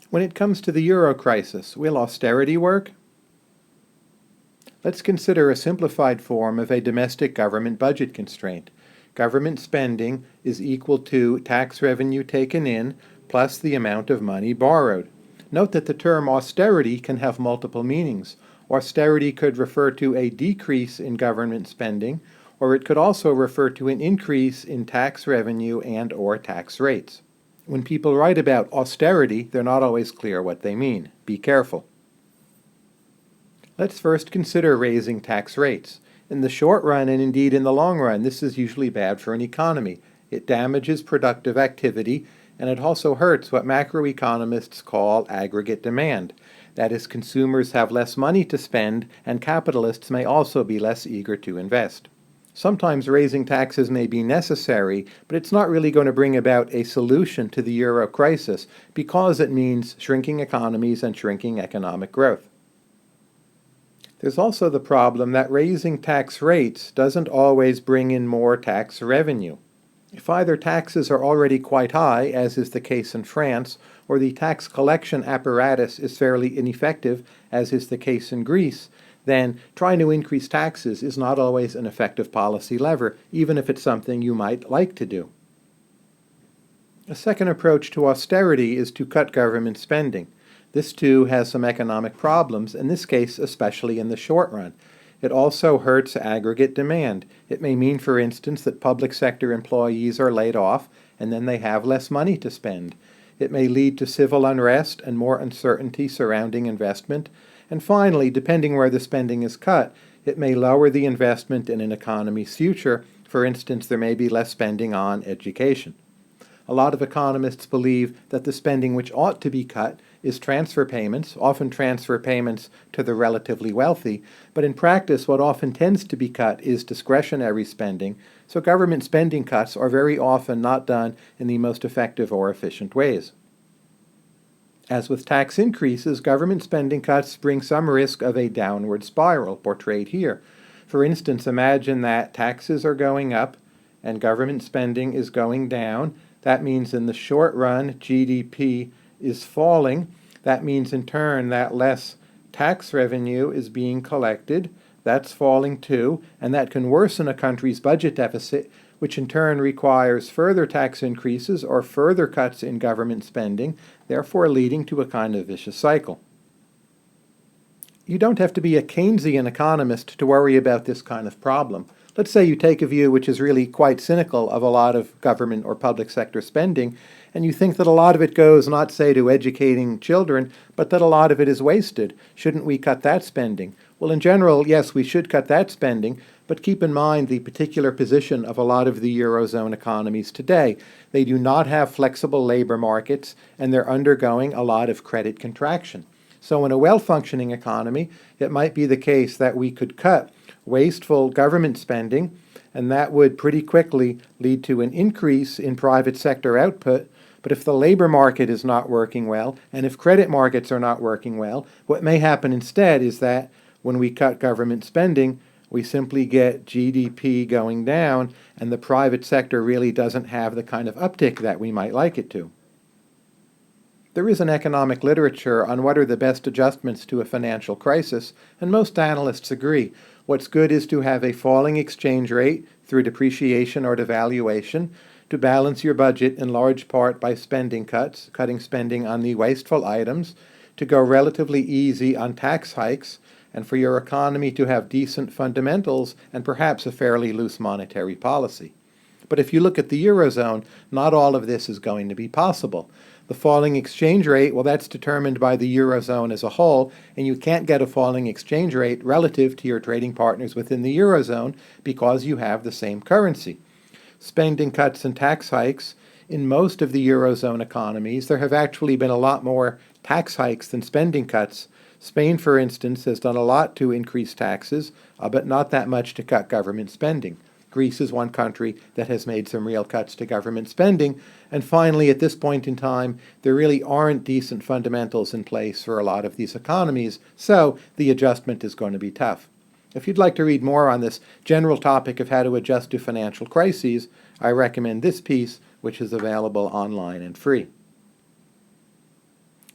When it comes to the euro crisis, will austerity work? Let's consider a simplified form of a domestic government budget constraint. Government spending is equal to tax revenue taken in plus the amount of money borrowed. Note that the term austerity can have multiple meanings. Austerity could refer to a decrease in government spending, or it could also refer to an increase in tax revenue and/or tax rates. When people write about austerity, they're not always clear what they mean. Be careful. Let's first consider raising tax rates. In the short run, and indeed in the long run, this is usually bad for an economy. It damages productive activity, and it also hurts what macroeconomists call aggregate demand. That is, consumers have less money to spend, and capitalists may also be less eager to invest. Sometimes raising taxes may be necessary, but it's not really going to bring about a solution to the euro crisis because it means shrinking economies and shrinking economic growth. There's also the problem that raising tax rates doesn't always bring in more tax revenue. If either taxes are already quite high, as is the case in France, or the tax collection apparatus is fairly ineffective, as is the case in Greece, then trying to increase taxes is not always an effective policy lever, even if it's something you might like to do. A second approach to austerity is to cut government spending. This too has some economic problems, in this case especially in the short run. It also hurts aggregate demand. It may mean, for instance, that public sector employees are laid off and then they have less money to spend. It may lead to civil unrest and more uncertainty surrounding investment. And finally, depending where the spending is cut, it may lower the investment in an economy's future. For instance, there may be less spending on education. A lot of economists believe that the spending which ought to be cut is transfer payments, often transfer payments to the relatively wealthy, but in practice what often tends to be cut is discretionary spending, so government spending cuts are very often not done in the most effective or efficient ways. As with tax increases, government spending cuts bring some risk of a downward spiral, portrayed here. For instance, imagine that taxes are going up and government spending is going down. That means in the short run, GDP is falling. That means in turn that less tax revenue is being collected. That's falling too, and that can worsen a country's budget deficit, which in turn requires further tax increases or further cuts in government spending, therefore leading to a kind of vicious cycle. You don't have to be a Keynesian economist to worry about this kind of problem. Let's say you take a view which is really quite cynical of a lot of government or public sector spending, and you think that a lot of it goes not, say, to educating children, but that a lot of it is wasted. Shouldn't we cut that spending? Well, in general, yes, we should cut that spending, but keep in mind the particular position of a lot of the Eurozone economies today. They do not have flexible labor markets, and they're undergoing a lot of credit contraction. So in a well-functioning economy, it might be the case that we could cut wasteful government spending, and that would pretty quickly lead to an increase in private sector output. But if the labor market is not working well, and if credit markets are not working well, what may happen instead is that when we cut government spending, we simply get GDP going down, and the private sector really doesn't have the kind of uptick that we might like it to. There is an economic literature on what are the best adjustments to a financial crisis, and most analysts agree. What's good is to have a falling exchange rate through depreciation or devaluation, to balance your budget in large part by spending cuts, cutting spending on the wasteful items, to go relatively easy on tax hikes, and for your economy to have decent fundamentals and perhaps a fairly loose monetary policy. But if you look at the Eurozone, not all of this is going to be possible. The falling exchange rate, well, that's determined by the Eurozone as a whole, and you can't get a falling exchange rate relative to your trading partners within the Eurozone because you have the same currency. Spending cuts and tax hikes, in most of the Eurozone economies, there have actually been a lot more tax hikes than spending cuts. Spain, for instance, has done a lot to increase taxes, but not that much to cut government spending. Greece is one country that has made some real cuts to government spending. And finally, at this point in time, there really aren't decent fundamentals in place for a lot of these economies, so the adjustment is going to be tough. If you'd like to read more on this general topic of how to adjust to financial crises, I recommend this piece, which is available online and free.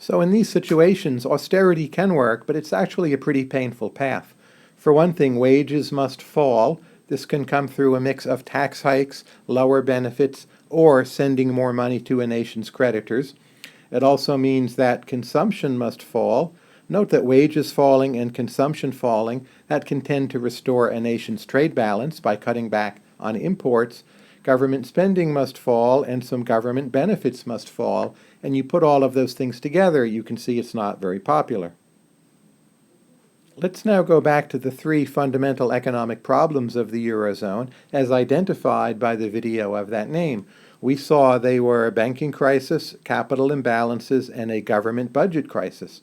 So in these situations, austerity can work, but it's actually a pretty painful path. For one thing, wages must fall. This can come through a mix of tax hikes, lower benefits, or sending more money to a nation's creditors. It also means that consumption must fall. Note that wages falling and consumption falling, that can tend to restore a nation's trade balance by cutting back on imports. Government spending must fall and some government benefits must fall, and you put all of those things together, you can see it's not very popular. Let's now go back to the three fundamental economic problems of the Eurozone as identified by the video of that name. We saw they were a banking crisis, capital imbalances, and a government budget crisis.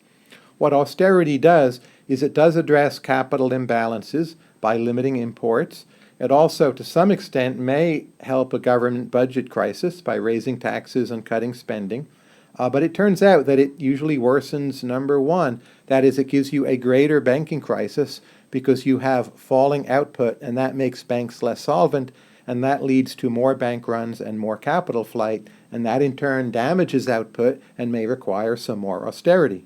What austerity does is it does address capital imbalances by limiting imports. It also, to some extent, may help a government budget crisis by raising taxes and cutting spending. But it turns out that it usually worsens number one. That is, it gives you a greater banking crisis because you have falling output, and that makes banks less solvent, and that leads to more bank runs and more capital flight, and that in turn damages output and may require some more austerity.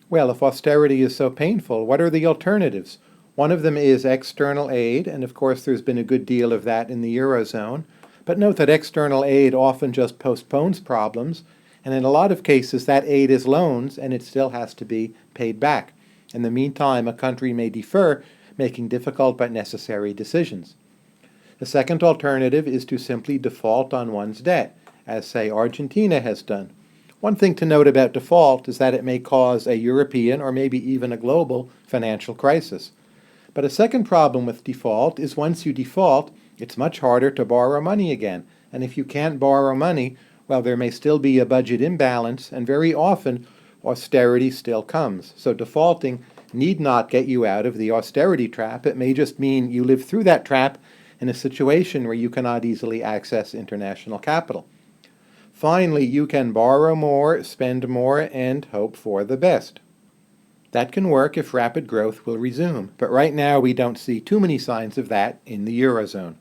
Well, if austerity is so painful, what are the alternatives? One of them is external aid, and of course there's been a good deal of that in the Eurozone. But note that external aid often just postpones problems, and in a lot of cases that aid is loans and it still has to be paid back. In the meantime, a country may defer making difficult but necessary decisions. The second alternative is to simply default on one's debt, as, say, Argentina has done. One thing to note about default is that it may cause a European or maybe even a global financial crisis. But a second problem with default is once you default, it's much harder to borrow money again. And if you can't borrow money, well, there may still be a budget imbalance, and very often austerity still comes. So defaulting need not get you out of the austerity trap. It may just mean you live through that trap in a situation where you cannot easily access international capital. Finally, you can borrow more, spend more, and hope for the best. That can work if rapid growth will resume, but right now we don't see too many signs of that in the Eurozone.